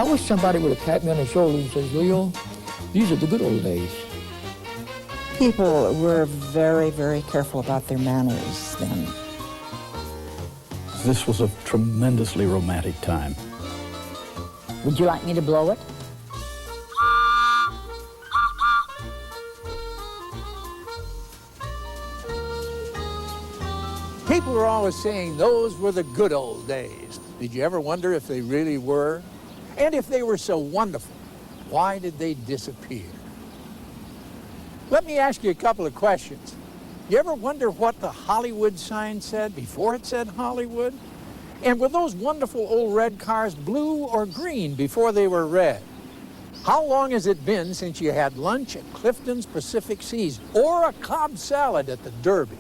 wish somebody would have tapped me on the shoulder and says, Leo, these are the good old days. People were very, very careful about their manners then. This was a tremendously romantic time. Would you like me to blow it? People were always saying those were the good old days. Did you ever wonder if they really were? And if they were so wonderful, why did they disappear? Let me ask you a couple of questions. You ever wonder what the Hollywood sign said before it said Hollywood? And were those wonderful old red cars blue or green before they were red? How long has it been since you had lunch at Clifton's Pacific Seas or a Cobb salad at the Derby?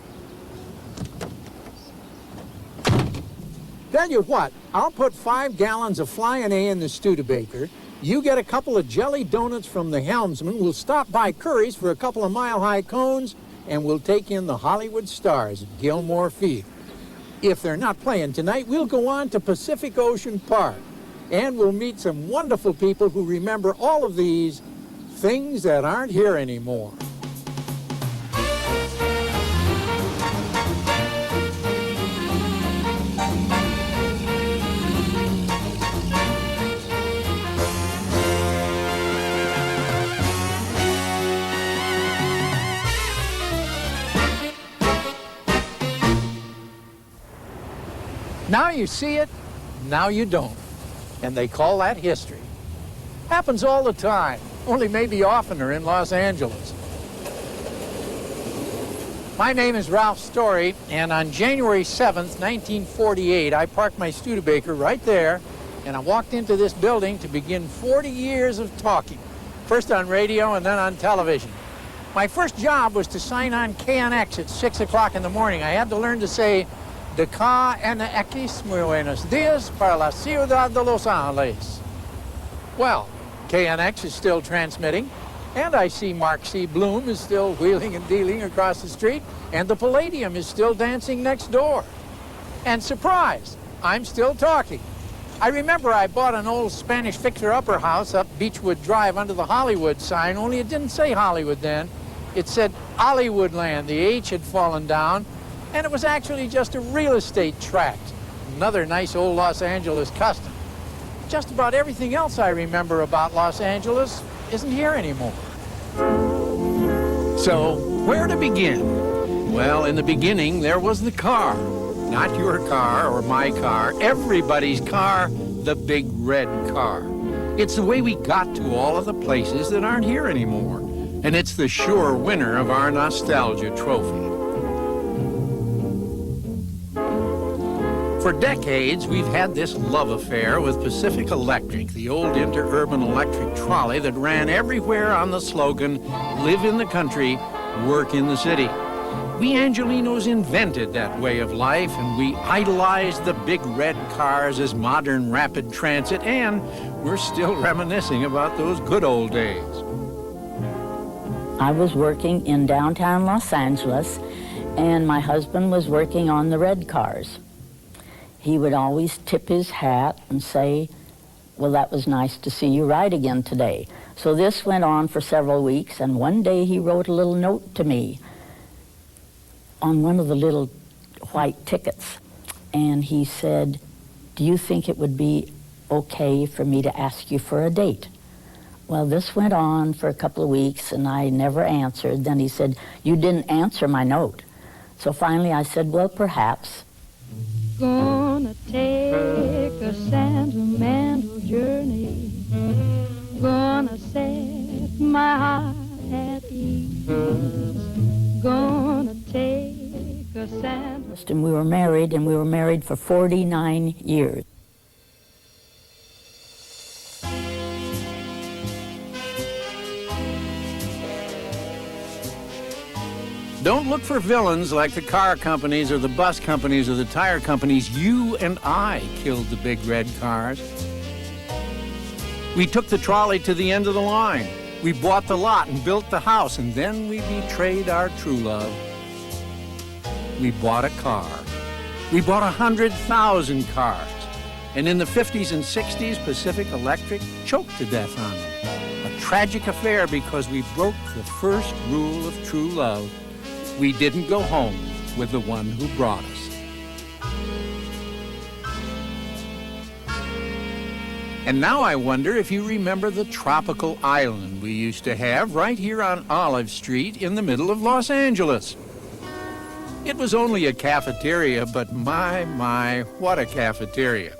Tell you what, I'll put 5 gallons of Flying A in the Studebaker. You get a couple of jelly donuts from the helmsman. We'll stop by Curry's for a couple of mile-high cones, and we'll take in the Hollywood Stars at Gilmore Field. If they're not playing tonight, we'll go on to Pacific Ocean Park, and we'll meet some wonderful people who remember all of these things that aren't here anymore. Now you see it, now you don't. And they call that history. Happens all the time, only maybe oftener in Los Angeles. My name is Ralph Story, and on January 7th, 1948, I parked my Studebaker right there, and I walked into this building to begin 40 years of talking, first on radio and then on television. My first job was to sign on KNX at 6 o'clock in the morning. I had to learn to say, de KNX, muy buenos días para la ciudad de Los Angeles. Well, KNX is still transmitting, and I see Mark C. Bloom is still wheeling and dealing across the street, and the Palladium is still dancing next door. And surprise, I'm still talking. I remember I bought an old Spanish fixer-upper house up Beechwood Drive under the Hollywood sign, only it didn't say Hollywood then. It said Hollywoodland. The H had fallen down, and it was actually just a real estate tract. Another nice old Los Angeles custom. Just about everything else I remember about Los Angeles isn't here anymore. So, where to begin? Well, in the beginning, there was the car. Not your car or my car, everybody's car, the big red car. It's the way we got to all of the places that aren't here anymore. And it's the sure winner of our nostalgia trophy. For decades, we've had this love affair with Pacific Electric, the old interurban electric trolley that ran everywhere on the slogan, live in the country, work in the city. We Angelinos invented that way of life, and we idolized the big red cars as modern rapid transit, and we're still reminiscing about those good old days. I was working in downtown Los Angeles, and my husband was working on the red cars. He would always tip his hat and say, well, that was nice to see you ride again today. So this went on for several weeks, and one day he wrote a little note to me on one of the little white tickets. And he said, do you think it would be okay for me to ask you for a date? Well, this went on for a couple of weeks, and I never answered. Then he said, you didn't answer my note. So finally I said, well, perhaps. Gonna take a sentimental journey. Gonna set my heart at ease. Gonna take a sentimental... And we were married for 49 years. Don't look for villains like the car companies or the bus companies or the tire companies. You and I killed the big red cars. We took the trolley to the end of the line. We bought the lot and built the house, and then we betrayed our true love. We bought a car. We bought 100,000 cars. And in the 50s and 60s, Pacific Electric choked to death on them. A tragic affair because we broke the first rule of true love. We didn't go home with the one who brought us. And now I wonder if you remember the tropical island we used to have right here on Olive Street in the middle of Los Angeles. It was only a cafeteria, but my, what a cafeteria.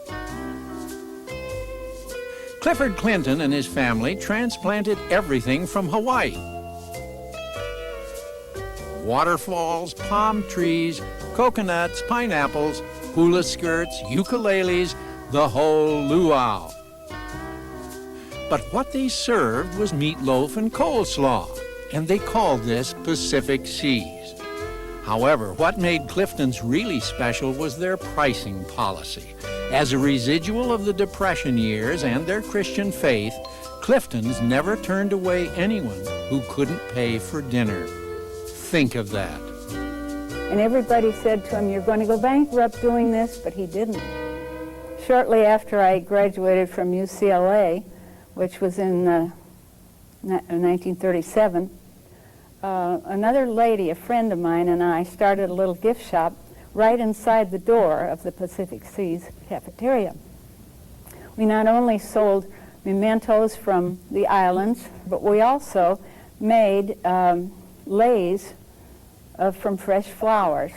Clifford Clinton and his family transplanted everything from Hawaii. Waterfalls, palm trees, coconuts, pineapples, hula skirts, ukuleles, the whole luau. But what they served was meatloaf and coleslaw, and they called this Pacific Seas. However, what made Clifton's really special was their pricing policy. As a residual of the Depression years and their Christian faith, Clifton's never turned away anyone who couldn't pay for dinner. Think of that. And everybody said to him, "You're going to go bankrupt doing this," but he didn't. Shortly after I graduated from UCLA, which was in 1937, another lady, a friend of mine, and I started a little gift shop right inside the door of the Pacific Seas cafeteria. We not only sold mementos from the islands, but we also made leis from fresh flowers.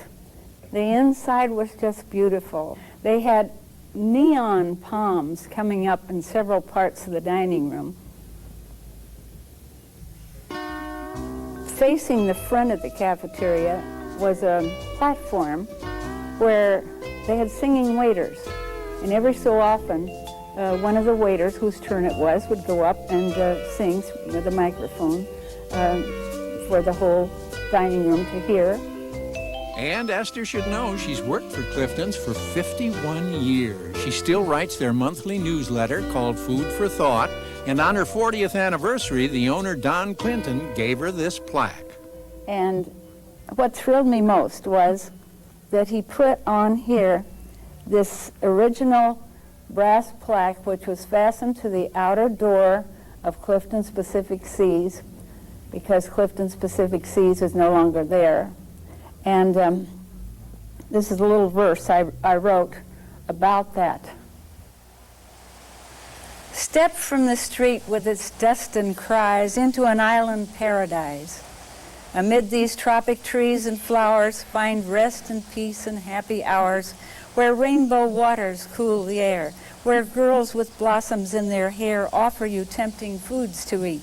The inside was just beautiful. They had neon palms coming up in several parts of the dining room. Facing the front of the cafeteria was a platform where they had singing waiters. And every so often, one of the waiters, whose turn it was, would go up and sing with a microphone for the whole dining room to hear. And Esther should know she's worked for Clifton's for 51 years. She still writes their monthly newsletter called Food for Thought, and on her 40th anniversary, the owner, Don Clinton, gave her this plaque. And what thrilled me most was that he put on here this original brass plaque, which was fastened to the outer door of Clifton's Pacific Seas, because Clifton's Pacific Seas is no longer there. And this is a little verse I wrote about that. Step from the street with its dust and cries into an island paradise. Amid these tropic trees and flowers, find rest and peace and happy hours, where rainbow waters cool the air, where girls with blossoms in their hair offer you tempting foods to eat,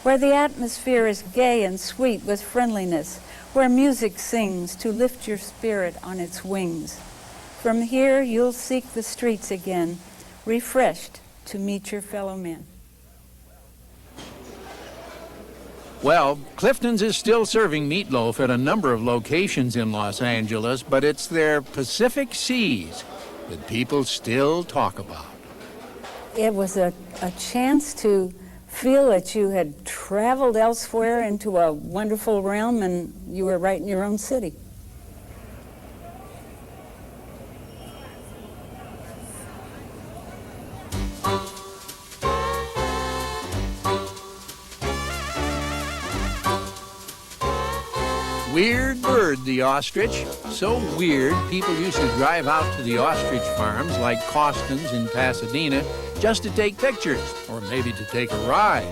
where the atmosphere is gay and sweet with friendliness, where music sings to lift your spirit on its wings. From here you'll seek the streets again, refreshed to meet your fellow men. Well, Clifton's is still serving meatloaf at a number of locations in Los Angeles, but it's their Pacific Seas that people still talk about. It was a chance to feel that you had traveled elsewhere into a wonderful realm and you were right in your own city. Weird bird, the ostrich. So weird, people used to drive out to the ostrich farms like Costin's in Pasadena just to take pictures, or maybe to take a ride.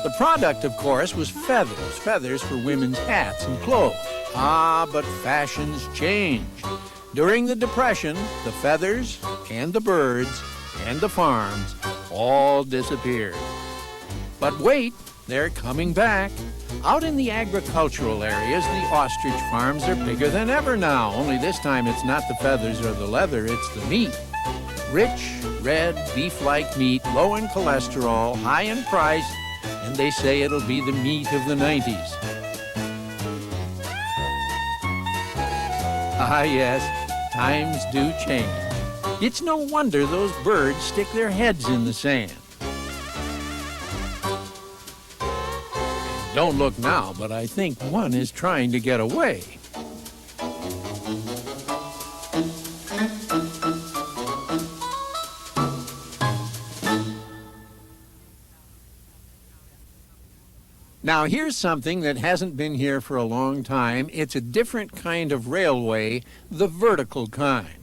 The product, of course, was feathers for women's hats and clothes. Ah, but fashions changed. During the Depression, the feathers and the birds and the farms all disappeared. But wait, they're coming back. Out in the agricultural areas, the ostrich farms are bigger than ever now, only this time it's not the feathers or the leather, it's the meat. Rich, red, beef-like meat, low in cholesterol, high in price, and they say it'll be the meat of the 90s. Ah, yes, times do change. It's no wonder those birds stick their heads in the sand. Don't look now, but I think one is trying to get away. Now, here's something that hasn't been here for a long time. It's a different kind of railway, the vertical kind.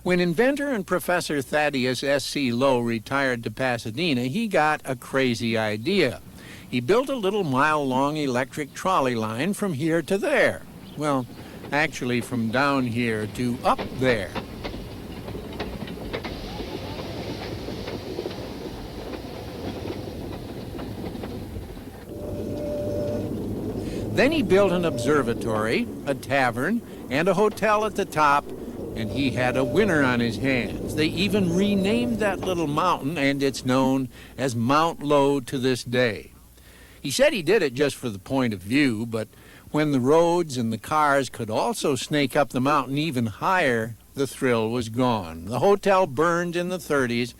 When inventor and Professor Thaddeus S.C. Lowe retired to Pasadena, he got a crazy idea. He built a little mile-long electric trolley line from here to there. Well, actually from down here to up there. Then he built an observatory, a tavern, and a hotel at the top, and he had a winner on his hands. They even renamed that little mountain, and it's known as Mount Lowe to this day. He said he did it just for the point of view, but when the roads and the cars could also snake up the mountain even higher, the thrill was gone. The hotel burned in the 30s,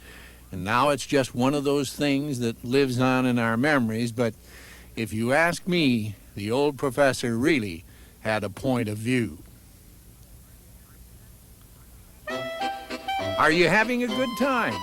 and now it's just one of those things that lives on in our memories, but if you ask me, the old professor really had a point of view. Are you having a good time?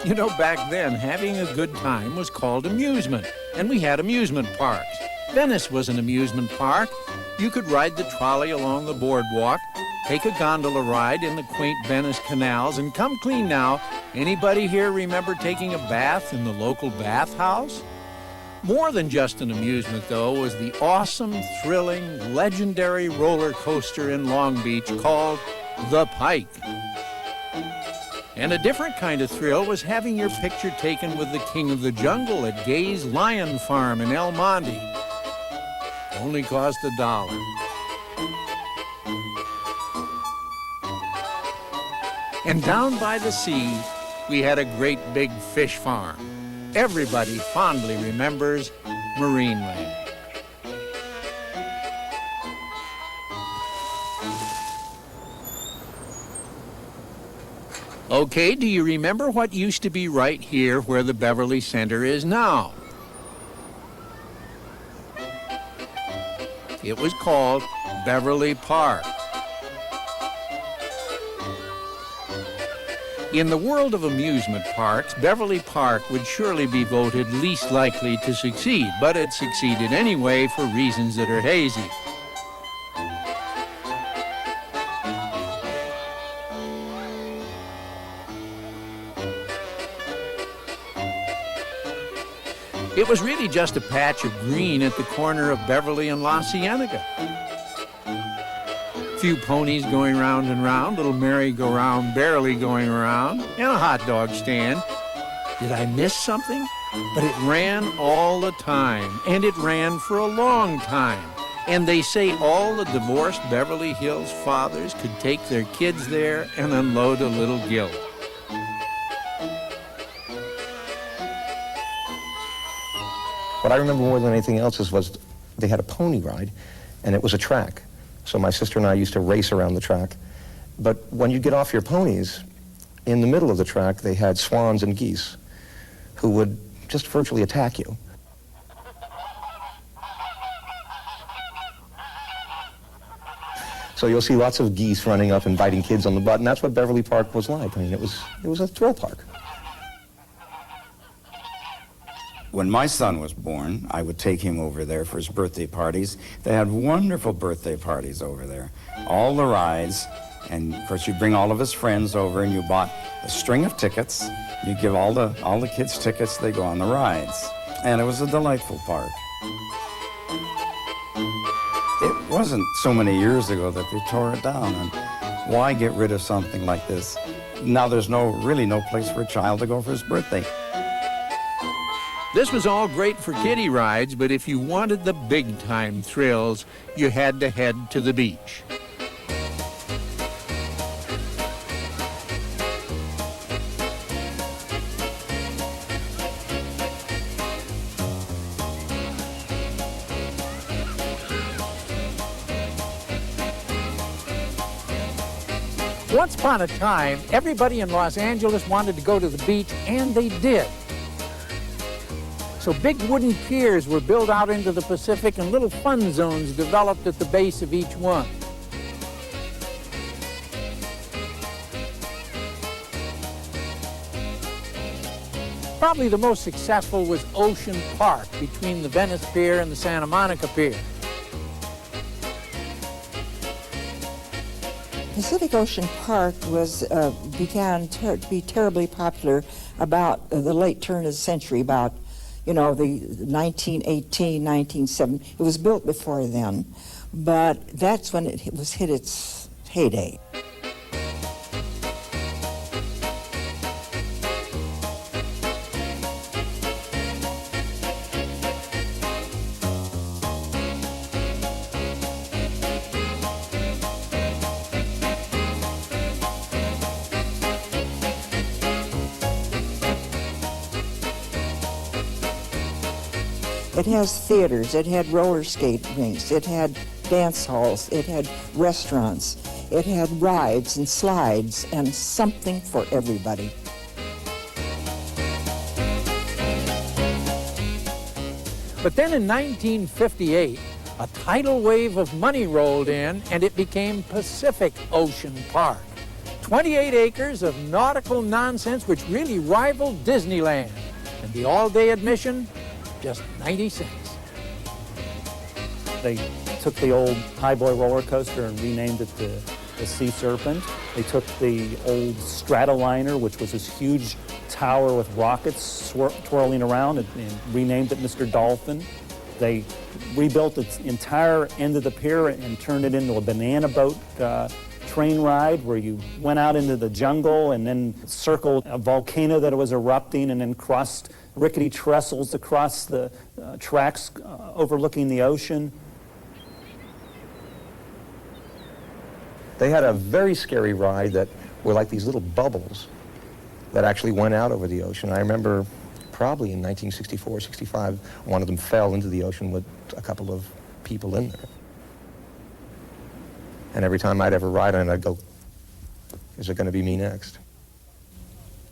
You know, back then, having a good time was called amusement, and we had amusement parks. Venice was an amusement park. You could ride the trolley along the boardwalk, take a gondola ride in the quaint Venice canals, and come clean now, anybody here remember taking a bath in the local bathhouse? More than just an amusement, though, was the awesome, thrilling, legendary roller coaster in Long Beach called the Pike. And a different kind of thrill was having your picture taken with the king of the jungle at Gay's Lion Farm in El Monte. Only cost $1. And down by the sea, we had a great big fish farm. Everybody fondly remembers Marineland. Okay, do you remember what used to be right here where the Beverly Center is now? It was called Beverly Park. In the world of amusement parks, Beverly Park would surely be voted least likely to succeed, but it succeeded anyway for reasons that are hazy. It was really just a patch of green at the corner of Beverly and La Cienega. Few ponies going round and round, little merry-go-round barely going around, and a hot dog stand. Did I miss something? But it ran all the time, and it ran for a long time. And they say all the divorced Beverly Hills fathers could take their kids there and unload a little guilt. What I remember more than anything else was they had a pony ride, and it was a track. So my sister and I used to race around the track. But when you get off your ponies, in the middle of the track, they had swans and geese who would just virtually attack you. So you'll see lots of geese running up and biting kids on the butt, and that's what Beverly Park was like. I mean, it was a thrill park. When my son was born, I would take him over there for his birthday parties. They had wonderful birthday parties over there. All the rides, and of course you bring all of his friends over and you bought a string of tickets. You give all the kids tickets, they go on the rides. And it was a delightful park. It wasn't so many years ago that they tore it down, and why get rid of something like this? Now there's really no place for a child to go for his birthday. This was all great for kiddie rides, but if you wanted the big-time thrills, you had to head to the beach. Once upon a time, everybody in Los Angeles wanted to go to the beach, and they did. So big wooden piers were built out into the Pacific and little fun zones developed at the base of each one. Probably the most successful was Ocean Park between the Venice Pier and the Santa Monica Pier. Pacific Ocean Park began to be terribly popular about the late turn of the century, about, the 1918, 1970. It was built before then, but that's when it was hit its heyday. It has theaters, it had roller skate rinks, it had dance halls, it had restaurants, it had rides and slides, and something for everybody. But then in 1958, a tidal wave of money rolled in and it became Pacific Ocean Park. 28 acres of nautical nonsense which really rivaled Disneyland. And the all-day admission, just 90 cents. They took the old Highboy roller coaster and renamed it the Sea Serpent. They took the old Stratoliner, which was this huge tower with rockets twirling around, and renamed it Mr. Dolphin. They rebuilt its entire end of the pier and turned it into a banana boat train ride where you went out into the jungle and then circled a volcano that was erupting and then crossed rickety trestles across the tracks overlooking the ocean. They had a very scary ride that were like these little bubbles that actually went out over the ocean. I remember probably in 1964, 65, one of them fell into the ocean with a couple of people in there. And every time I'd ever ride on it, I'd go, is it going to be me next?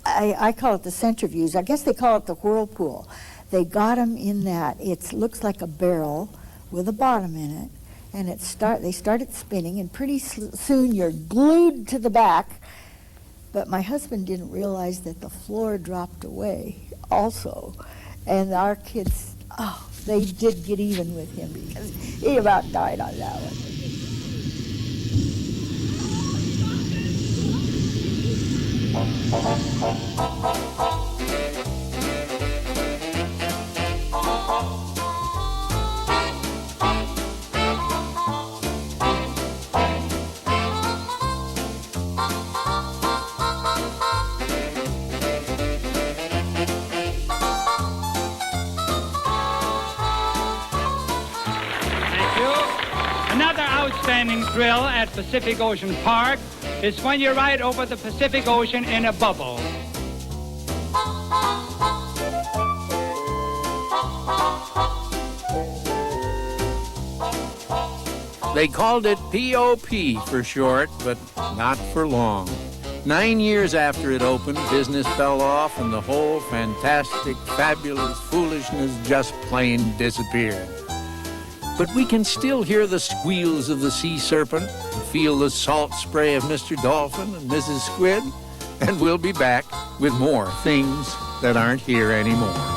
I call it the centrifuge. I guess they call it the whirlpool. They got them in that. It looks like a barrel with a bottom in it, and they started spinning, and pretty soon you're glued to the back. But my husband didn't realize that the floor dropped away also, and our kids, they did get even with him because he about died on that one. Another outstanding thrill at Pacific Ocean Park is when you ride over the Pacific Ocean in a bubble. They called it POP for short, but not for long. 9 years after it opened, business fell off and the whole fantastic, fabulous foolishness just plain disappeared. But we can still hear the squeals of the sea serpent and feel the salt spray of Mr. Dolphin and Mrs. Squid, and we'll be back with more things that aren't here anymore.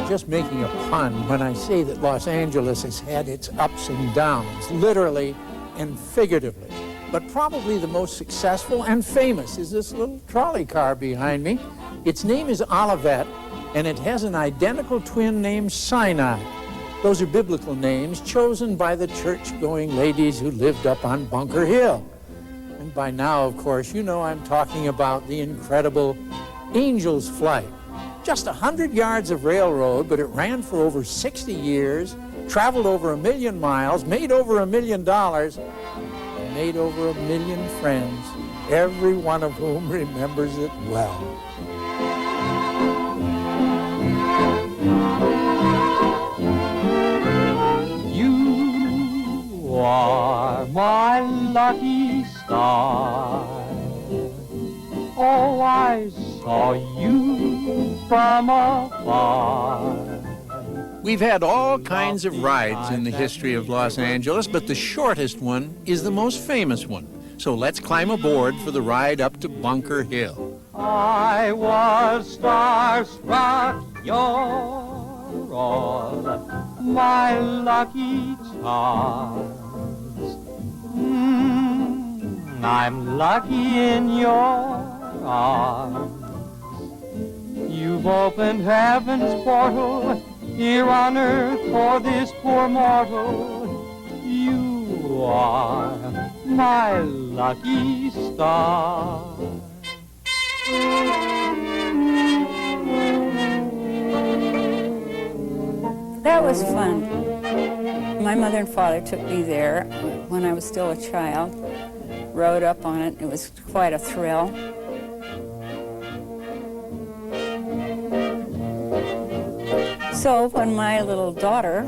Just making a pun when I say that Los Angeles has had its ups and downs, literally and figuratively. But probably the most successful and famous is this little trolley car behind me. Its name is Olivet, and it has an identical twin named Sinai. Those are biblical names chosen by the church-going ladies who lived up on Bunker Hill. And by now, of course, you know I'm talking about the incredible Angel's Flight. Just 100 yards of railroad, but it ran for over 60 years, traveled over 1 million miles, made over $1 million, made over 1 million friends, every one of whom remembers it well. You are my lucky star. Oh, I saw you from afar. We've had all kinds of rides in the history of Los Angeles, but the shortest one is the most famous one. So let's climb aboard for the ride up to Bunker Hill. I was starstruck, you're all my lucky charms. I'm lucky in your arms. You've opened heaven's portal here on earth for this poor mortal. You are my lucky star. That was fun. My mother and father took me there when I was still a child. Rode up on it. It was quite a thrill. So when my little daughter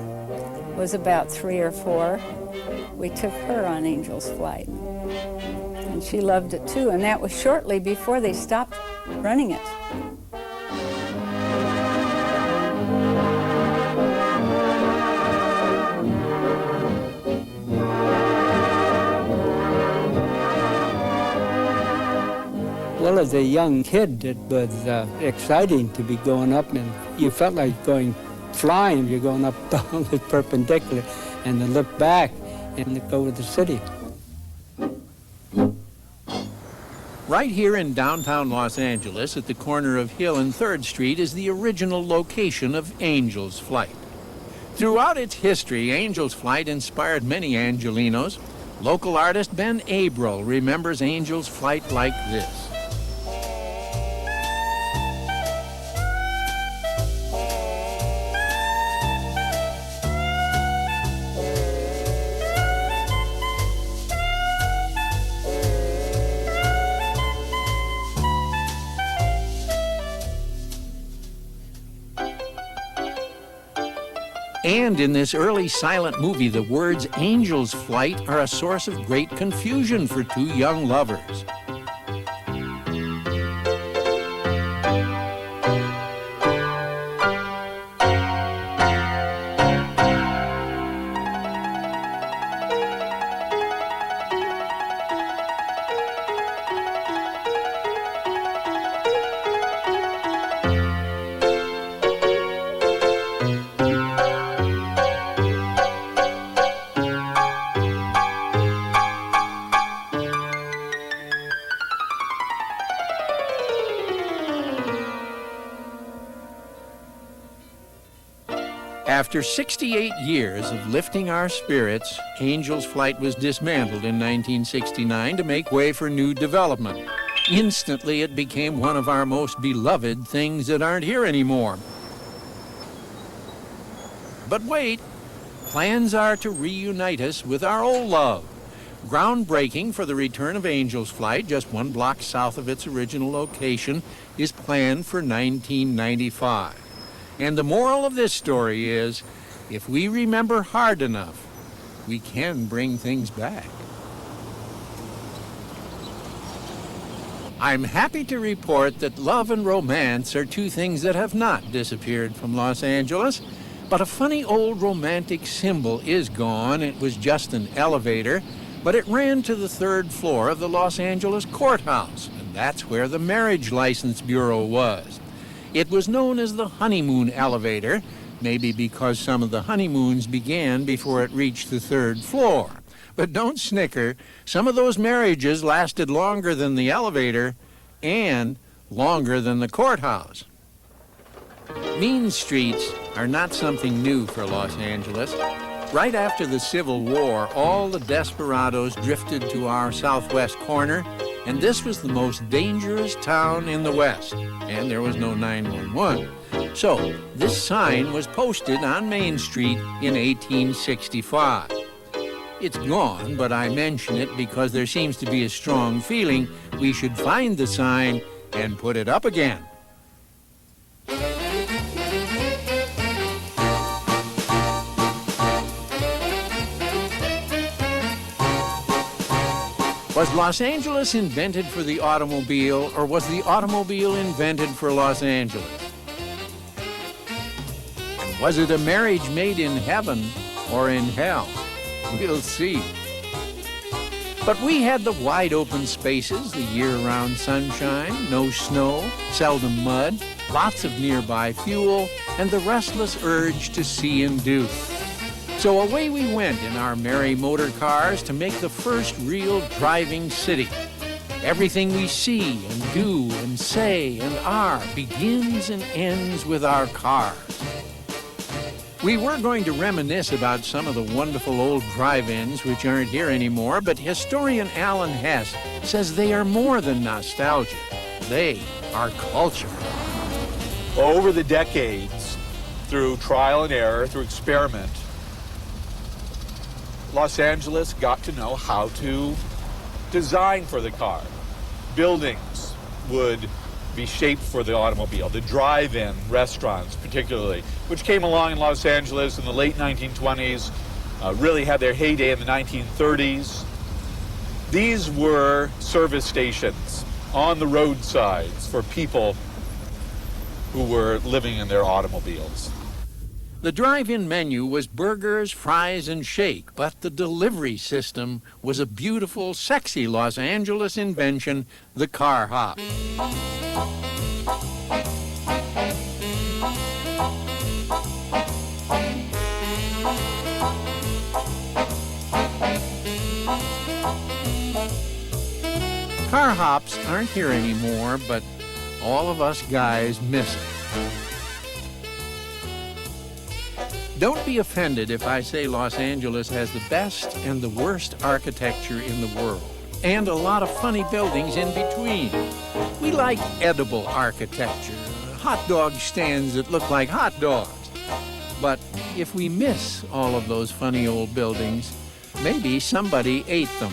was about 3 or 4, we took her on Angel's Flight. And she loved it too, and that was shortly before they stopped running it. Well, as a young kid, it was exciting to be going up, and you felt like flying. You're going up down the perpendicular, and then look back and look over the city. Right here in downtown Los Angeles, at the corner of Hill and 3rd Street, is the original location of Angel's Flight. Throughout its history, Angel's Flight inspired many Angelinos. Local artist Ben Abril remembers Angel's Flight like this. And in this early silent movie, the words Angel's Flight are a source of great confusion for 2 young lovers. After 68 years of lifting our spirits, Angel's Flight was dismantled in 1969 to make way for new development. Instantly, it became one of our most beloved things that aren't here anymore. But wait, plans are to reunite us with our old love. Groundbreaking for the return of Angel's Flight, just 1 block south of its original location, is planned for 1995. And the moral of this story is, if we remember hard enough, we can bring things back. I'm happy to report that love and romance are 2 things that have not disappeared from Los Angeles, but a funny old romantic symbol is gone. It was just an elevator, but it ran to the 3rd floor of the Los Angeles courthouse, and that's where the Marriage License Bureau was. It was known as the honeymoon elevator, maybe because some of the honeymoons began before it reached the 3rd floor. But don't snicker, some of those marriages lasted longer than the elevator and longer than the courthouse. Mean streets are not something new for Los Angeles. Right after the Civil War, all the desperados drifted to our southwest corner, and this was the most dangerous town in the West, and there was no 911. So this sign was posted on Main Street in 1865. It's gone, but I mention it because there seems to be a strong feeling we should find the sign and put it up again. Was Los Angeles invented for the automobile, or was the automobile invented for Los Angeles? And was it a marriage made in heaven or in hell? We'll see. But we had the wide open spaces, the year-round sunshine, no snow, seldom mud, lots of nearby fuel, and the restless urge to see and do. So away we went in our merry motor cars to make the first real driving city. Everything we see and do and say and are begins and ends with our cars. We were going to reminisce about some of the wonderful old drive-ins which aren't here anymore, but historian Alan Hess says they are more than nostalgia. They are culture. Over the decades, through trial and error, through experiment, Los Angeles got to know how to design for the car. Buildings would be shaped for the automobile. The drive-in restaurants, particularly, which came along in Los Angeles in the late 1920s, really had their heyday in the 1930s. These were service stations on the roadsides for people who were living in their automobiles. The drive-in menu was burgers, fries, and shake, but the delivery system was a beautiful, sexy Los Angeles invention, the car hop. Car hops aren't here anymore, but all of us guys miss it. Don't be offended if I say Los Angeles has the best and the worst architecture in the world, and a lot of funny buildings in between. We like edible architecture, hot dog stands that look like hot dogs. But if we miss all of those funny old buildings, maybe somebody ate them.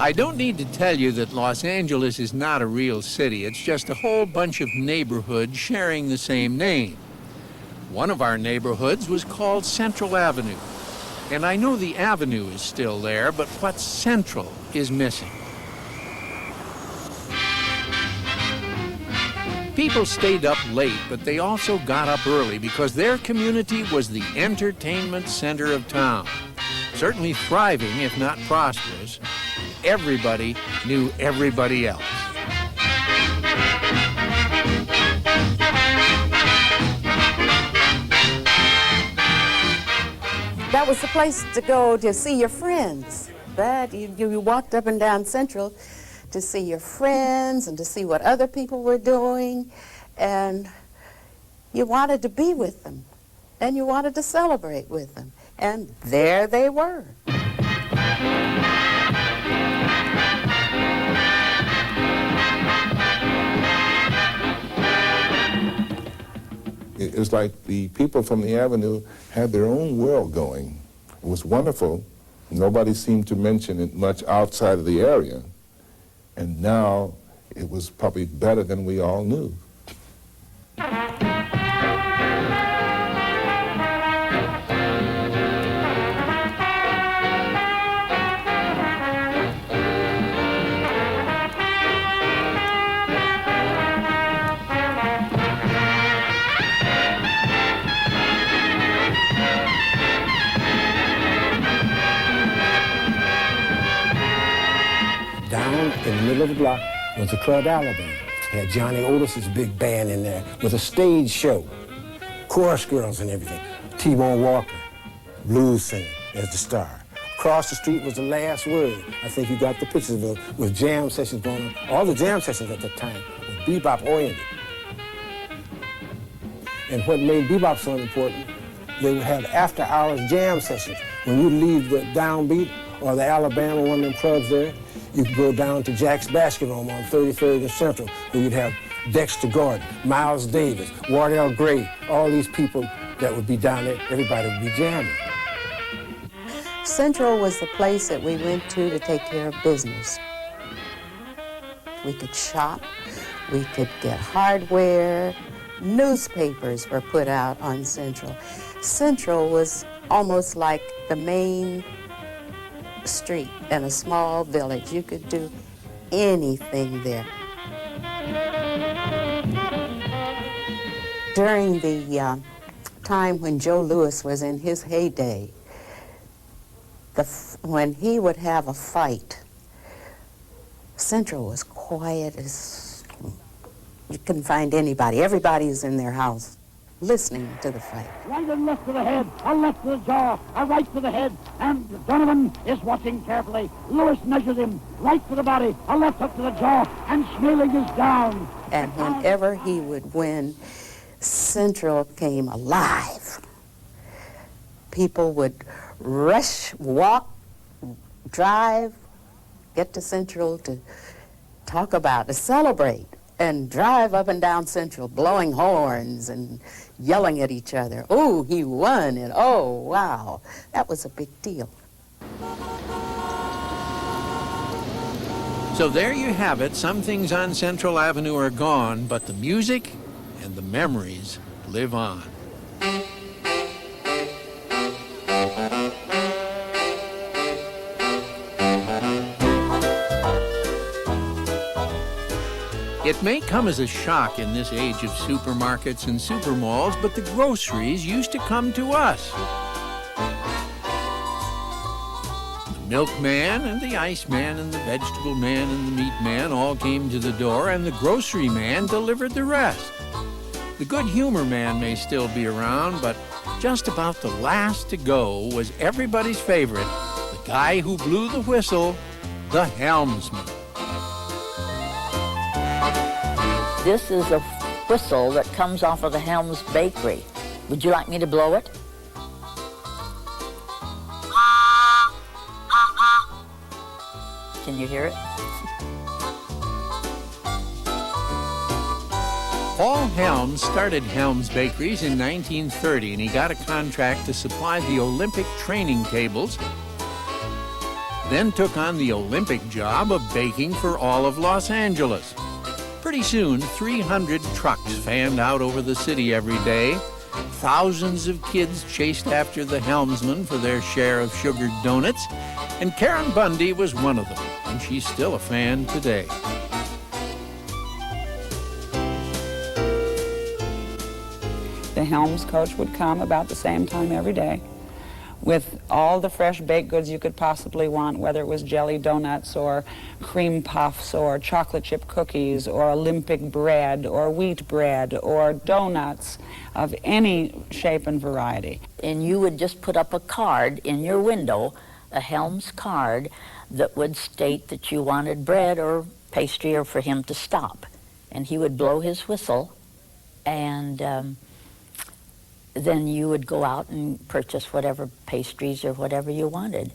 I don't need to tell you that Los Angeles is not a real city. It's just a whole bunch of neighborhoods sharing the same name. One of our neighborhoods was called Central Avenue. And I know the avenue is still there, but what's central is missing. People stayed up late, but they also got up early because their community was the entertainment center of town. Certainly thriving, if not prosperous. Everybody knew everybody else. That was the place to go to see your friends. That you walked up and down Central to see your friends and to see what other people were doing, and you wanted to be with them, and you wanted to celebrate with them, and there they were. It was like the people from the Avenue had their own world going. It was wonderful. Nobody seemed to mention it much outside of the area. And now it was probably better than we all knew. In the middle of the block was the Club Alabama. Had Johnny Otis's big band in there with a stage show, chorus girls and everything. T-Bone Walker, blues singer, as the star. Across the street was The Last Word. I think you got the pictures of it with jam sessions going on. All the jam sessions at that time were bebop oriented. And what made bebop so important, they would have after-hours jam sessions. When you leave the Downbeat or the Alabama, one of them clubs there, You could go down to Jack's Basket Home on 33rd and Central, where you'd have Dexter Gordon, Miles Davis, Wardell Gray, all these people that would be down there. Everybody would be jamming. Central was the place that we went to take care of business. We could shop, we could get hardware, newspapers were put out on Central. Central was almost like the main street in a small village. You could do anything there. During the time when Joe Louis was in his heyday, when he would have a fight, Central was quiet as you couldn't find anybody. Everybody's in their house listening to the fight. Right and left to the head, a left to the jaw, a right to the head, and Donovan is watching carefully. Lewis measures him, right to the body, a left hook to the jaw, and Schmeling is down. And whenever he would win, Central came alive. People would rush, walk, drive, get to Central to talk about, to celebrate, and drive up and down Central, blowing horns and yelling at each other. Oh, he won, and oh, wow. That was a big deal. So there you have it. Some things on Central Avenue are gone, but the music and the memories live on. It may come as a shock in this age of supermarkets and supermalls, but the groceries used to come to us. The milkman and the iceman and the vegetable man and the meat man all came to the door, and the grocery man delivered the rest. The good humor man may still be around, but just about the last to go was everybody's favorite, the guy who blew the whistle, the helmsman. This is a whistle that comes off of the Helms Bakery. Would you like me to blow it? Can you hear it? Paul Helms started Helms Bakeries in 1930, and he got a contract to supply the Olympic training tables, then took on the Olympic job of baking for all of Los Angeles. Pretty soon, 300 trucks fanned out over the city every day. Thousands of kids chased after the helmsman for their share of sugared donuts, and Karen Bundy was one of them, and she's still a fan today. The Helms coach would come about the same time every day with all the fresh baked goods you could possibly want, whether it was jelly donuts or cream puffs or chocolate chip cookies or Olympic bread or wheat bread or donuts of any shape and variety. And you would just put up a card in your window, a Helms card, that would state that you wanted bread or pastry or for him to stop. And he would blow his whistle, and then you would go out and purchase whatever pastries or whatever you wanted.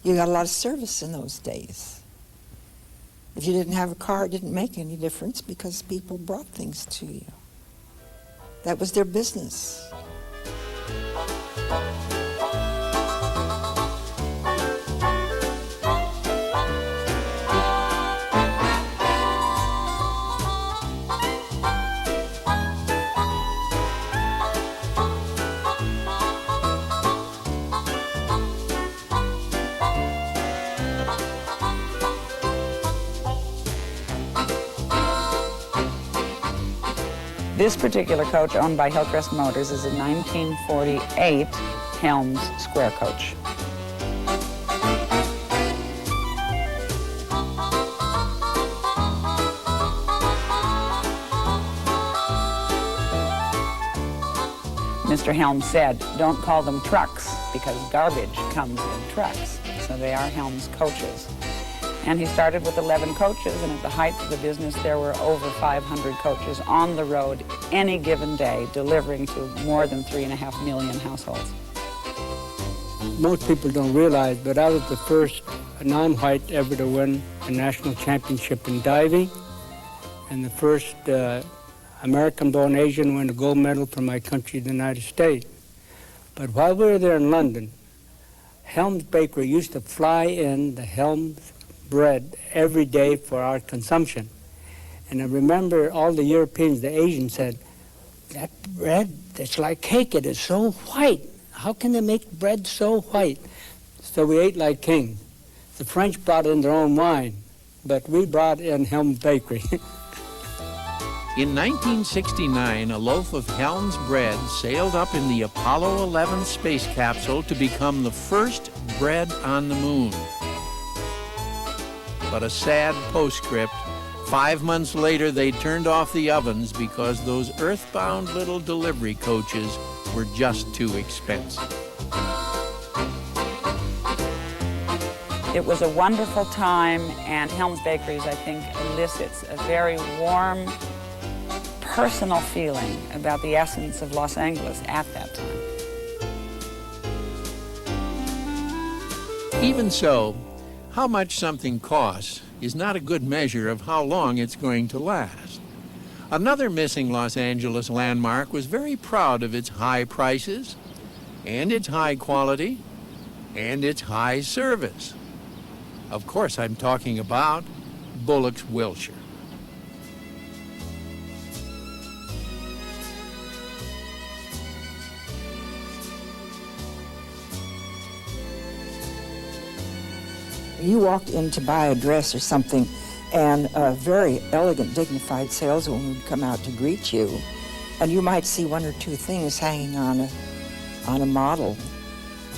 You got a lot of service in those days. If you didn't have a car, it didn't make any difference because people brought things to you. That was their business. This particular coach, owned by Hillcrest Motors, is a 1948 Helms Square coach. Mr. Helms said, don't call them trucks because garbage comes in trucks. So they are Helms coaches. And he started with 11 coaches, and at the height of the business, there were over 500 coaches on the road any given day, delivering to more than 3.5 million households. Most people don't realize, but I was the first non-white ever to win a national championship in diving, and the first American-born Asian win a gold medal for my country, the United States. But while we were there in London, Helms Bakery used to fly in the Helms bread every day for our consumption. And I remember all the Europeans, the Asians said, that bread, it's like cake, it is so white. How can they make bread so white? So we ate like kings. The French brought in their own wine, but we brought in Helms Bakery. In 1969, a loaf of Helms bread sailed up in the Apollo 11 space capsule to become the first bread on the moon. But a sad postscript, 5 months later they turned off the ovens because those earthbound little delivery coaches were just too expensive. It was a wonderful time, and Helms Bakeries, I think, elicits a very warm, personal feeling about the essence of Los Angeles at that time. Even so, how much something costs is not a good measure of how long it's going to last. Another missing Los Angeles landmark was very proud of its high prices, and its high quality, and its high service. Of course, I'm talking about Bullock's Wilshire. You walked in to buy a dress or something, and a very elegant, dignified saleswoman would come out to greet you, and you might see one or two things hanging on a model.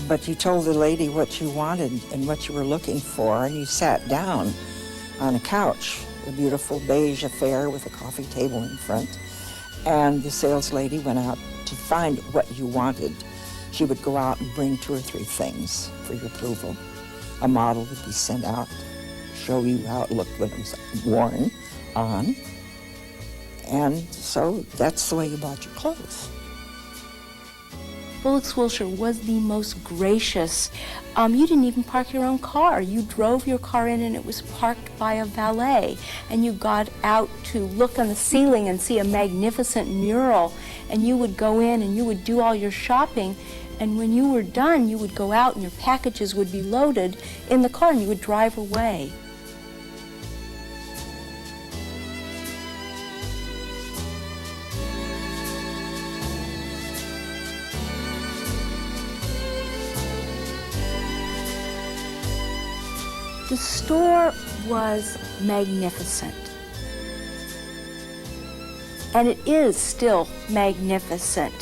But you told the lady what you wanted and what you were looking for, and you sat down on a couch, a beautiful beige affair with a coffee table in front, and the sales lady went out to find what you wanted. She would go out and bring 2 or 3 things for your approval. A model would be sent out, show you how it looked when it was worn on, and so that's the way you bought your clothes. Bullock's Wilshire was the most gracious. You didn't even park your own car. You drove your car in and it was parked by a valet. And you got out to look on the ceiling and see a magnificent mural. And you would go in and you would do all your shopping. And when you were done, you would go out and your packages would be loaded in the car and you would drive away. The store was magnificent. And it is still magnificent.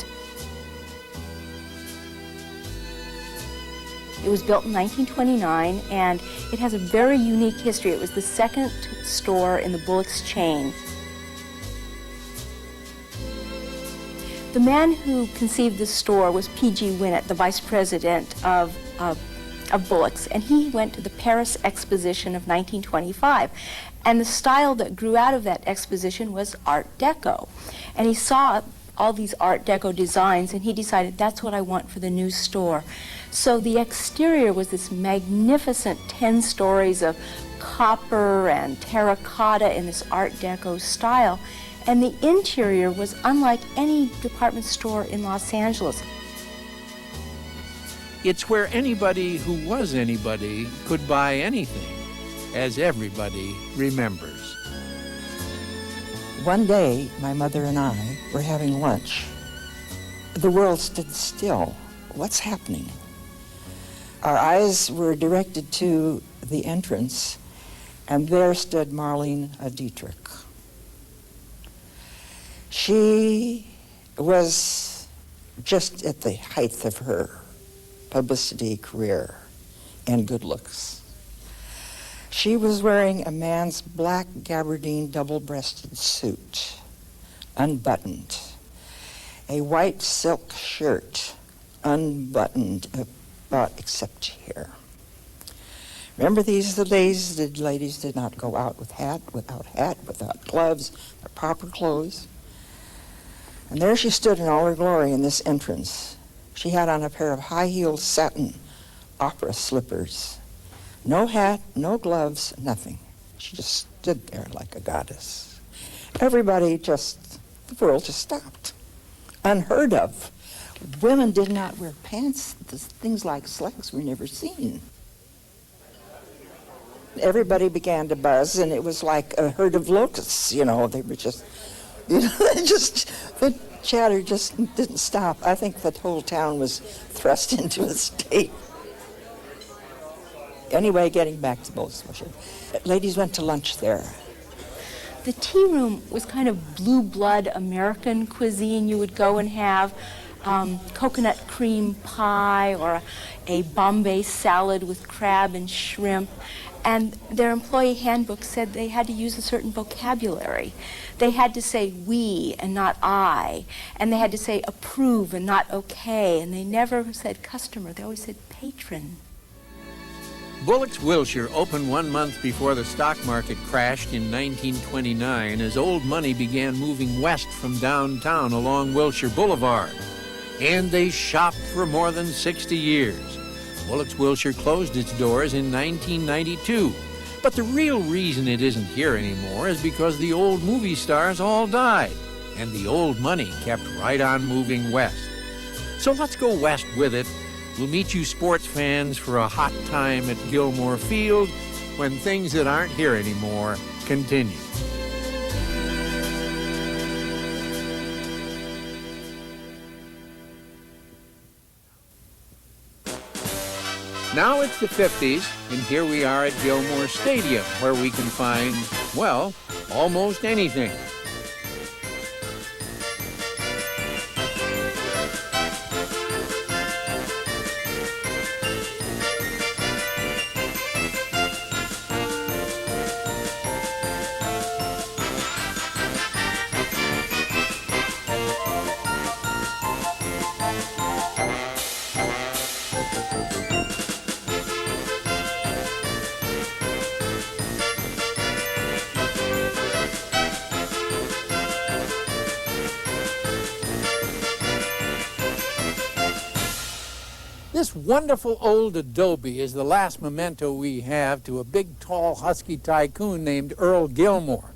It was built in 1929, and it has a very unique history. It was the second store in the Bullock's chain. The man who conceived the store was P.G. Winnett, the vice president of Bullock's, and he went to the Paris Exposition of 1925. And the style that grew out of that exposition was Art Deco. And he saw all these Art Deco designs, and he decided, that's what I want for the new store. So the exterior was this magnificent 10 stories of copper and terracotta in this Art Deco style. And the interior was unlike any department store in Los Angeles. It's where anybody who was anybody could buy anything, as everybody remembers. One day, my mother and I were having lunch. The world stood still. What's happening? Our eyes were directed to the entrance, and there stood Marlene Dietrich. She was just at the height of her publicity career and good looks. She was wearing a man's black gabardine double-breasted suit, unbuttoned, a white silk shirt, unbuttoned about except here. Remember, these are the days the ladies did not go out without gloves, their proper clothes. And there she stood in all her glory in this entrance. She had on a pair of high-heeled satin opera slippers, No hat, no gloves, nothing. She just stood there like a goddess. Everybody just, the world just stopped. Unheard of. Women did not wear pants. Things like slacks were never seen. Everybody began to buzz, and it was like a herd of locusts, you know. They were just, you know, the chatter just didn't stop. I think the whole town was thrust into a state. Anyway, getting back to Lotus. Ladies went to lunch there. The tea room was kind of blue blood American cuisine. You would go and have coconut cream pie or a Bombay salad with crab and shrimp. And their employee handbook said they had to use a certain vocabulary. They had to say we and not I. And they had to say approve and not okay. And they never said customer. They always said patron. Bullock's Wilshire opened 1 month before the stock market crashed in 1929 as old money began moving west from downtown along Wilshire Boulevard. And they shopped for more than 60 years. Bullock's Wilshire closed its doors in 1992. But the real reason it isn't here anymore is because the old movie stars all died, and the old money kept right on moving west. So let's go west with it. We'll meet you sports fans for a hot time at Gilmore Field when things that aren't here anymore continue. Now it's the 50s, and here we are at Gilmore Stadium, where we can find, well, almost anything. This wonderful old adobe is the last memento we have to a big, tall, husky tycoon named Earl Gilmore.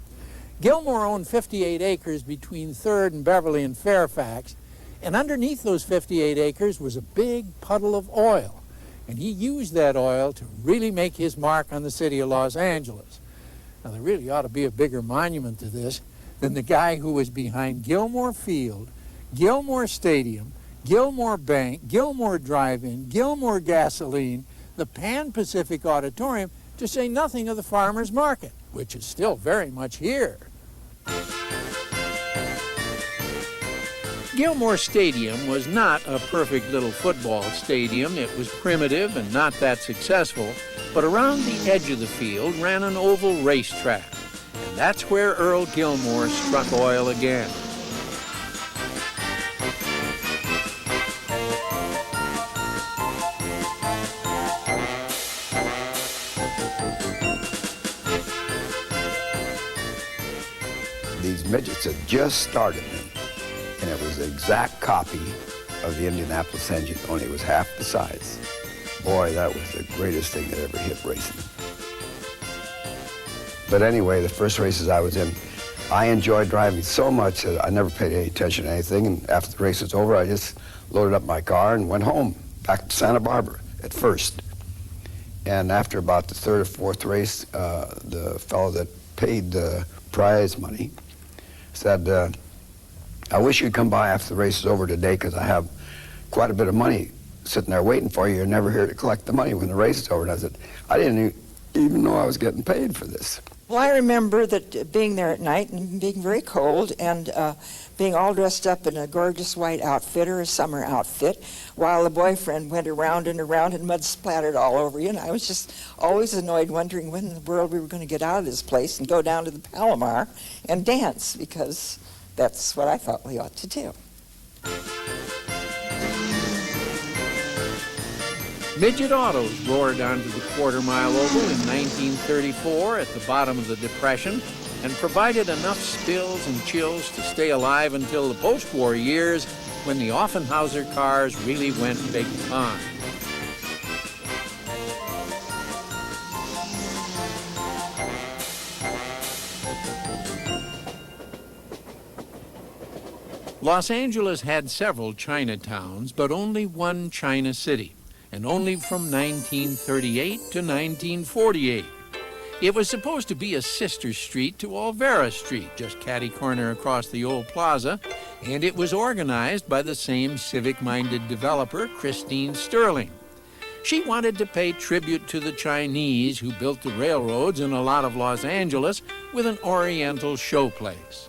Gilmore owned 58 acres between 3rd and Beverly and Fairfax, and underneath those 58 acres was a big puddle of oil, and he used that oil to really make his mark on the city of Los Angeles. Now, there really ought to be a bigger monument to this than the guy who was behind Gilmore Field, Gilmore Stadium, Gilmore Bank, Gilmore Drive-In, Gilmore Gasoline, the Pan Pacific Auditorium, to say nothing of the Farmers Market, which is still very much here. Gilmore Stadium was not a perfect little football stadium. It was primitive and not that successful, but around the edge of the field ran an oval racetrack, and that's where Earl Gilmore struck oil again. These midgets had just started then, and it was an exact copy of the Indianapolis engine, only it was half the size. Boy, that was the greatest thing that ever hit racing. But anyway, the first races I was in, I enjoyed driving so much that I never paid any attention to anything, and after the race was over, I just loaded up my car and went home, back to Santa Barbara at first. And after about the 3rd or 4th race, the fellow that paid the prize money said, I wish you'd come by after the race is over today, because I have quite a bit of money sitting there waiting for you. You're never here to collect the money when the race is over. And I said, I didn't even know I was getting paid for this. Well, I remember that being there at night and being very cold and being all dressed up in a gorgeous white outfit or a summer outfit while the boyfriend went around and around and mud splattered all over you. And I was just always annoyed, wondering when in the world we were going to get out of this place and go down to the Palomar and dance, because that's what I thought we ought to do. Midget autos roared onto the quarter-mile oval in 1934 at the bottom of the Depression and provided enough spills and chills to stay alive until the post-war years, when the Offenhauser cars really went big time. Los Angeles had several Chinatowns, but only one China City, and only from 1938 to 1948. It was supposed to be a sister street to Olvera Street, just catty-corner across the old plaza, and it was organized by the same civic-minded developer, Christine Sterling. She wanted to pay tribute to the Chinese who built the railroads in a lot of Los Angeles with an oriental showplace.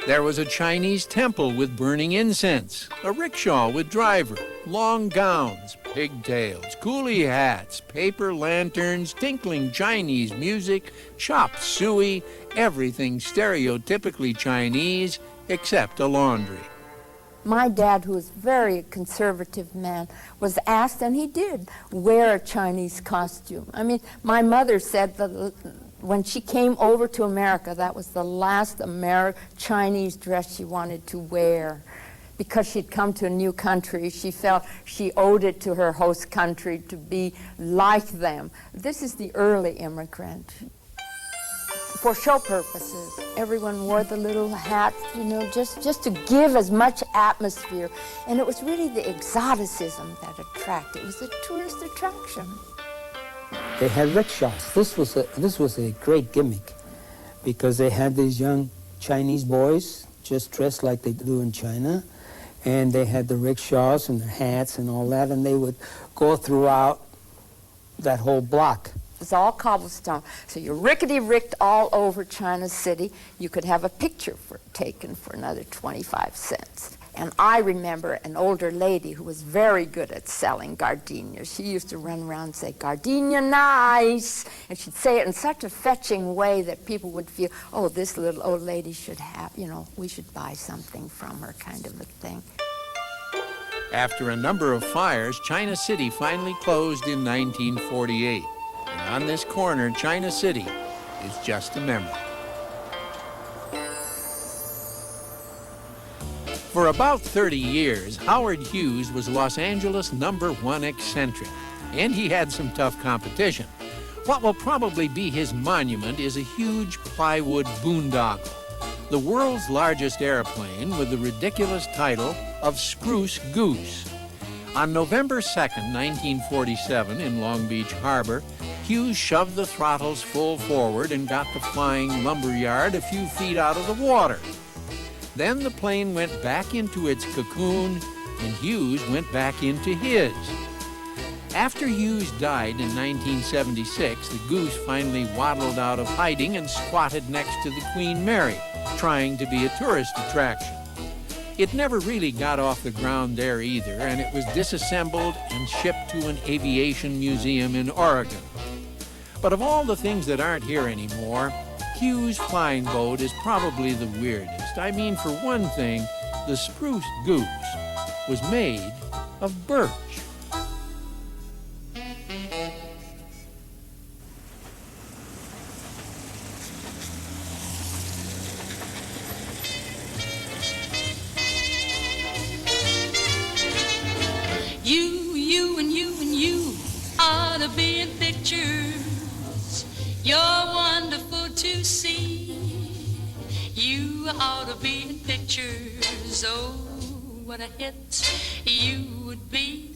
There was a Chinese temple with burning incense, a rickshaw with driver, long gowns, pigtails, coolie hats, paper lanterns, tinkling Chinese music, chop suey, everything stereotypically Chinese except a laundry. My dad, who was a very conservative man, was asked, and he did, wear a Chinese costume. I mean, my mother said that when she came over to America, that was the last Chinese dress she wanted to wear. Because she'd come to a new country, she felt she owed it to her host country to be like them. This is the early immigrant. For show purposes, everyone wore the little hats, you know, just to give as much atmosphere. And it was really the exoticism that attracted. It was a tourist attraction. They had rickshaws. This was a great gimmick because they had these young Chinese boys just dressed like they do in China, and they had the rickshaws and the hats and all that, and they would go throughout that whole block. It's all cobblestone. So you rickety-ricked all over China City. You could have a picture taken for another 25 cents. And I remember an older lady who was very good at selling gardenias. She used to run around and say, "Gardenia nice." And she'd say it in such a fetching way that people would feel, oh, this little old lady should have, you know, we should buy something from her, kind of a thing. After a number of fires, China City finally closed in 1948. And on this corner, China City is just a memory. For about 30 years, Howard Hughes was Los Angeles' #1 eccentric, and he had some tough competition. What will probably be his monument is a huge plywood boondoggle, the world's largest airplane with the ridiculous title of Spruce Goose. On November 2nd, 1947, in Long Beach Harbor, Hughes shoved the throttles full forward and got the flying lumberyard a few feet out of the water. Then the plane went back into its cocoon, and Hughes went back into his. After Hughes died in 1976, the Goose finally waddled out of hiding and squatted next to the Queen Mary, trying to be a tourist attraction. It never really got off the ground there either, and it was disassembled and shipped to an aviation museum in Oregon. But of all the things that aren't here anymore, Hughes' flying boat is probably the weirdest. I mean, for one thing, the Spruce Goose was made of birch. You ought to be in pictures. You're wonderful to see. You ought to be in pictures. Oh, what a hit you would be.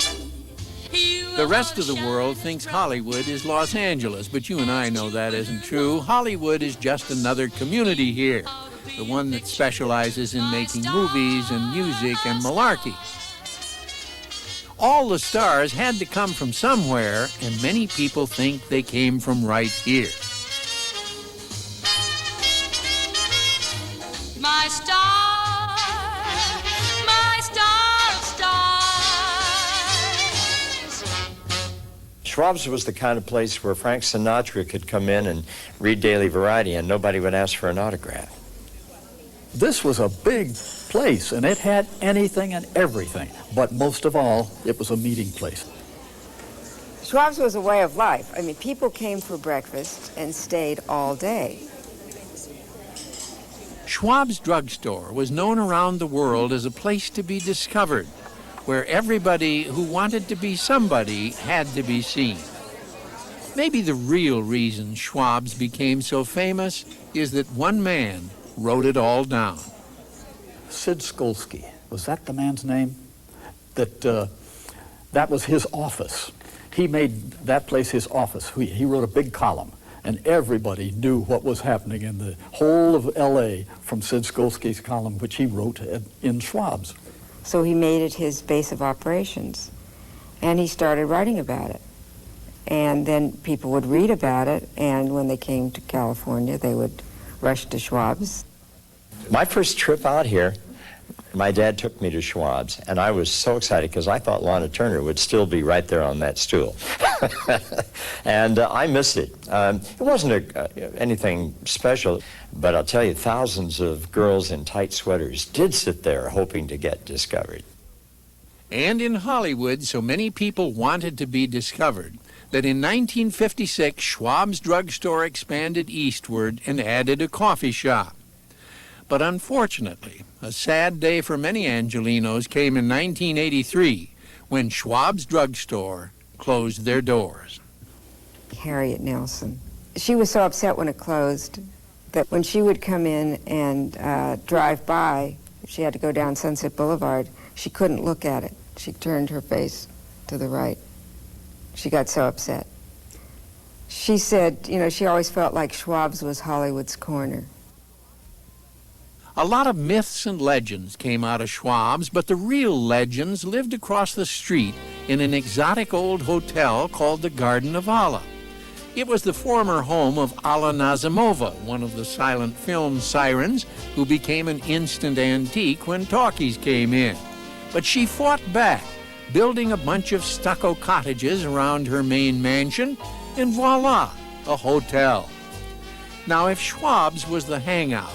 The rest of the world thinks Hollywood is Los Angeles, but you and I know that isn't true. Hollywood is just another community here, the one that specializes in making movies and music and malarkey. All the stars had to come from somewhere, and many people think they came from right here. My star, of stars. Schwab's was the kind of place where Frank Sinatra could come in and read Daily Variety and nobody would ask for an autograph. This was a big place, and it had anything and everything. But most of all, it was a meeting place. Schwab's was a way of life. I mean, people came for breakfast and stayed all day. Schwab's drugstore was known around the world as a place to be discovered, where everybody who wanted to be somebody had to be seen. Maybe the real reason Schwab's became so famous is that one man wrote it all down. Sid Skolsky, was that the man's name? That was his office. He made that place his office. He wrote a big column, and everybody knew what was happening in the whole of L.A. from Sid Skolsky's column, which he wrote in Schwab's. So he made it his base of operations, and he started writing about it. And then people would read about it, and when they came to California, they would rush to Schwab's. My first trip out here, my dad took me to Schwab's, and I was so excited because I thought Lana Turner would still be right there on that stool. And I missed it. It wasn't anything special, but I'll tell you, thousands of girls in tight sweaters did sit there hoping to get discovered. And in Hollywood, so many people wanted to be discovered that in 1956, Schwab's drugstore expanded eastward and added a coffee shop. But unfortunately, a sad day for many Angelenos came in 1983 when Schwab's drugstore closed their doors. Harriet Nelson. She was so upset when it closed that when she would come in and drive by, she had to go down Sunset Boulevard, she couldn't look at it. She turned her face to the right. She got so upset. She said, you know, she always felt like Schwab's was Hollywood's corner. A lot of myths and legends came out of Schwab's, but the real legends lived across the street in an exotic old hotel called the Garden of Allah. It was the former home of Alla Nazimova, one of the silent film sirens who became an instant antique when talkies came in. But she fought back, building a bunch of stucco cottages around her main mansion, and voila, a hotel. Now, if Schwab's was the hangout,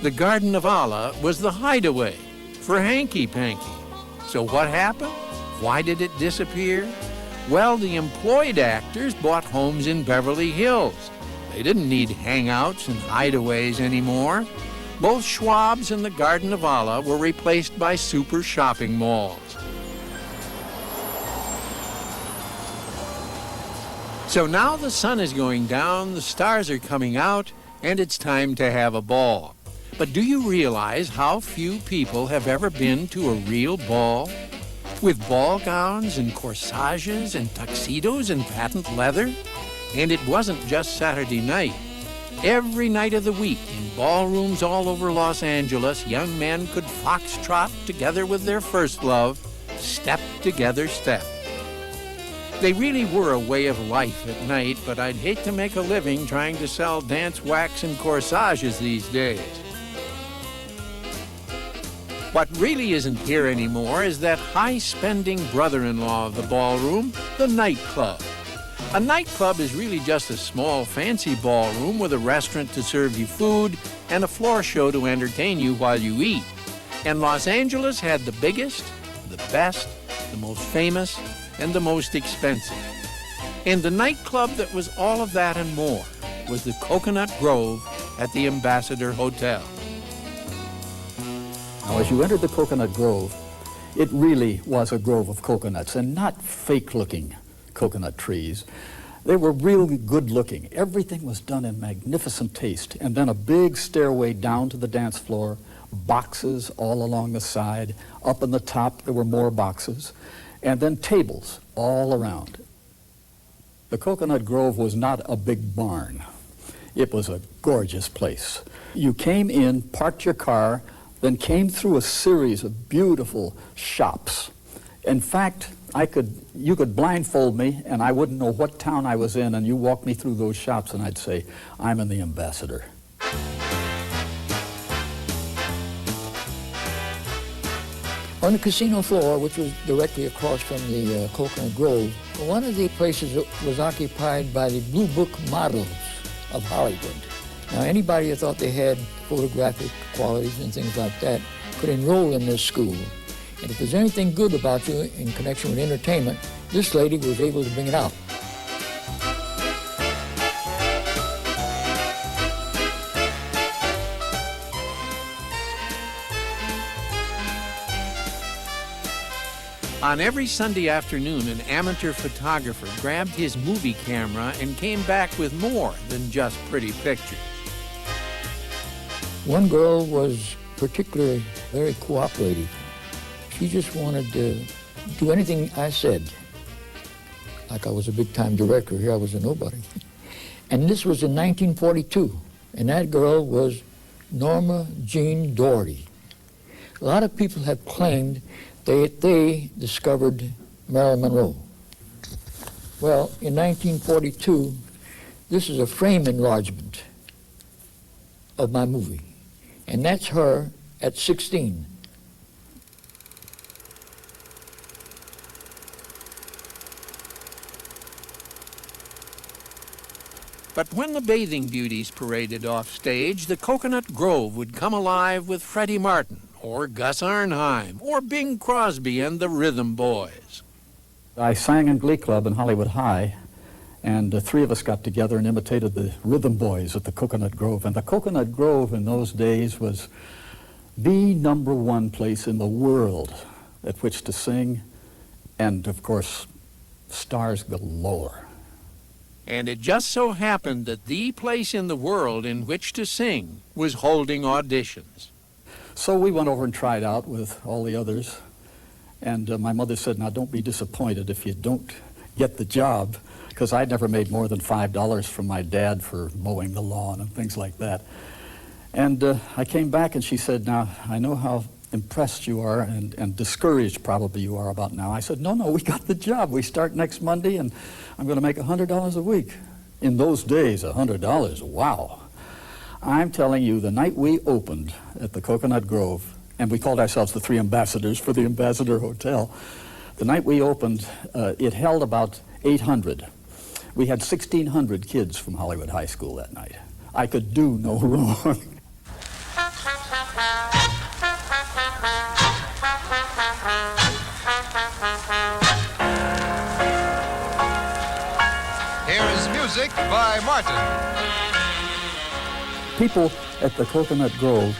the Garden of Allah was the hideaway for hanky-panky. So what happened? Why did it disappear? Well, the employed actors bought homes in Beverly Hills. They didn't need hangouts and hideaways anymore. Both Schwab's and the Garden of Allah were replaced by super shopping malls. So now the sun is going down, the stars are coming out, and it's time to have a ball. But do you realize how few people have ever been to a real ball? With ball gowns and corsages and tuxedos and patent leather? And it wasn't just Saturday night. Every night of the week, in ballrooms all over Los Angeles, young men could foxtrot together with their first love, step together step. They really were a way of life at night, but I'd hate to make a living trying to sell dance wax and corsages these days. What really isn't here anymore is that high-spending brother-in-law of the ballroom, the nightclub. A nightclub is really just a small, fancy ballroom with a restaurant to serve you food and a floor show to entertain you while you eat. And Los Angeles had the biggest, the best, the most famous, and the most expensive. And the nightclub that was all of that and more was the Coconut Grove at the Ambassador Hotel. Now, as you entered the Coconut Grove, it really was a grove of coconuts, and not fake-looking coconut trees. They were really good-looking. Everything was done in magnificent taste, and then a big stairway down to the dance floor, boxes all along the side. Up on the top, there were more boxes, and then tables all around. The Coconut Grove was not a big barn. It was a gorgeous place. You came in, parked your car, then came through a series of beautiful shops. In fact, you could blindfold me and I wouldn't know what town I was in, and you walk me through those shops and I'd say, I'm in the Ambassador. On the casino floor, which was directly across from the Coconut Grove, one of the places was occupied by the Blue Book models of Hollywood. Now, anybody who thought they had photographic qualities and things like that could enroll in this school. And if there's anything good about you in connection with entertainment, this lady was able to bring it out. On every Sunday afternoon, an amateur photographer grabbed his movie camera and came back with more than just pretty pictures. One girl was particularly very cooperative. She just wanted to do anything I said. Like I was a big-time director, here I was a nobody. And this was in 1942, and that girl was Norma Jean Doherty. A lot of people have claimed that they discovered Marilyn Monroe. Well, in 1942, this is a frame enlargement of my movie, and that's her at 16. But when the bathing beauties paraded off stage, the Coconut Grove would come alive with Freddie Martin, or Gus Arnheim, or Bing Crosby and the Rhythm Boys. I sang in Glee Club in Hollywood High, and the three of us got together and imitated the Rhythm Boys at the Coconut Grove. And the Coconut Grove in those days was the #1 place in the world at which to sing, and of course, stars galore. And it just so happened that the place in the world in which to sing was holding auditions. So we went over and tried out with all the others, and my mother said, now don't be disappointed if you don't get the job, because I'd never made more than $5 from my dad for mowing the lawn and things like that. And I came back and she said, now I know how impressed you are and discouraged probably you are about now. I said, no, we got the job. We start next Monday and I'm going to make $100 a week. In those days, $100, wow. I'm telling you, the night we opened at the Coconut Grove, and we called ourselves the Three Ambassadors for the Ambassador Hotel, the night we opened, it held about 800. We had 1,600 kids from Hollywood High School that night. I could do no wrong. Here is music by Martin. People at the Coconut Grove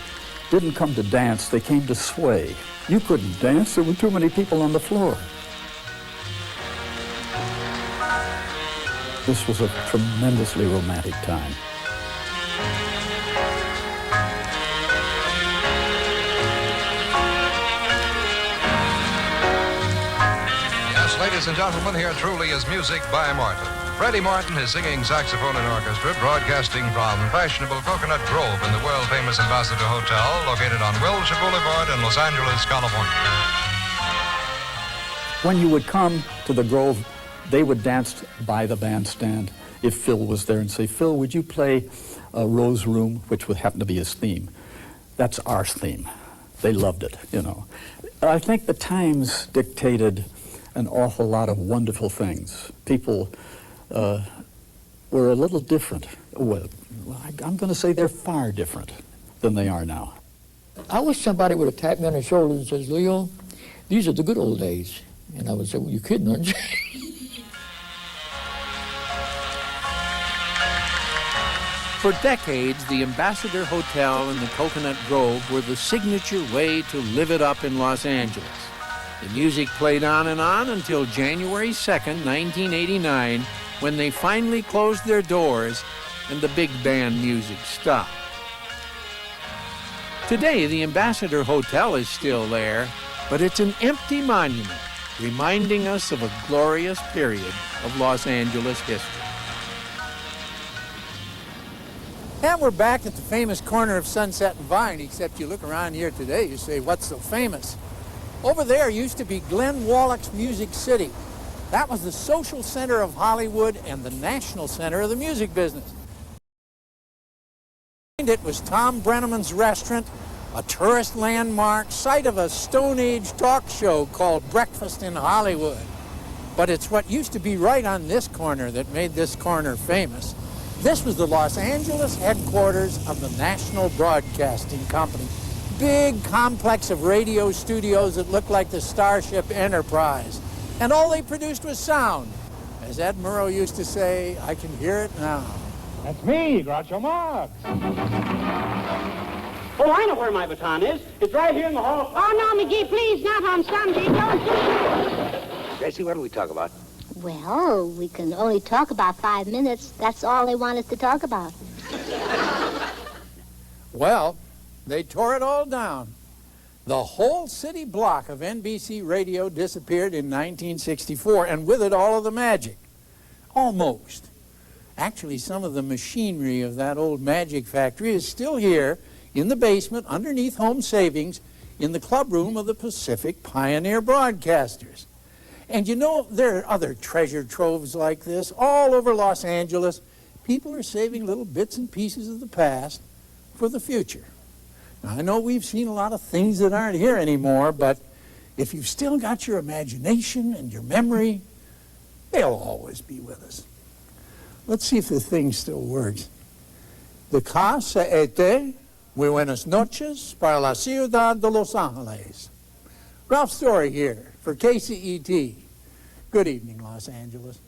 didn't come to dance, they came to sway. You couldn't dance, there were too many people on the floor. This was a tremendously romantic time. Yes, ladies and gentlemen, here truly is music by Martin. Freddie Martin is singing saxophone and orchestra, broadcasting from fashionable Coconut Grove in the world-famous Ambassador Hotel, located on Wilshire Boulevard in Los Angeles, California. When you would come to the Grove, they would dance by the bandstand if Phil was there and say, Phil, would you play Rose Room, which would happen to be his theme. That's our theme. They loved it, you know. I think the times dictated an awful lot of wonderful things. People were a little different. Well, I'm going to say they're far different than they are now. I wish somebody would have tapped me on the shoulder and says, Leo, these are the good old days. And I would say, well, you're kidding, aren't you? For decades, the Ambassador Hotel and the Coconut Grove were the signature way to live it up in Los Angeles. The music played on until January 2nd, 1989, when they finally closed their doors and the big band music stopped. Today, the Ambassador Hotel is still there, but it's an empty monument, reminding us of a glorious period of Los Angeles history. And we're back at the famous corner of Sunset and Vine, except you look around here today, you say, what's so famous? Over there used to be Glenn Wallach's Music City. That was the social center of Hollywood and the national center of the music business. It was Tom Brenneman's restaurant, a tourist landmark, site of a Stone Age talk show called Breakfast in Hollywood. But it's what used to be right on this corner that made this corner famous. This was the Los Angeles headquarters of the National Broadcasting Company. Big complex of radio studios that looked like the Starship Enterprise. And all they produced was sound. As Ed Murrow used to say, I can hear it now. That's me, Groucho Marx. Oh, I know where my baton is. It's right here in the hall. Oh, no, McGee, please, not on Sunday. Don't do it. Gracie, what do we talk about? Well, we can only talk about 5 minutes. That's all they want us to talk about. Well, they tore it all down. The whole city block of NBC radio disappeared in 1964, and with it all of the magic. Almost. Actually, some of the machinery of that old magic factory is still here in the basement underneath Home Savings in the clubroom of the Pacific Pioneer Broadcasters. And you know, there are other treasure troves like this all over Los Angeles. People are saving little bits and pieces of the past for the future. Now, I know we've seen a lot of things that aren't here anymore, but if you've still got your imagination and your memory, they'll always be with us. Let's see if the thing still works. De casa été, muy buenas noches para la ciudad de Los Angeles. Ralph Story here for KCET. Good evening, Los Angeles.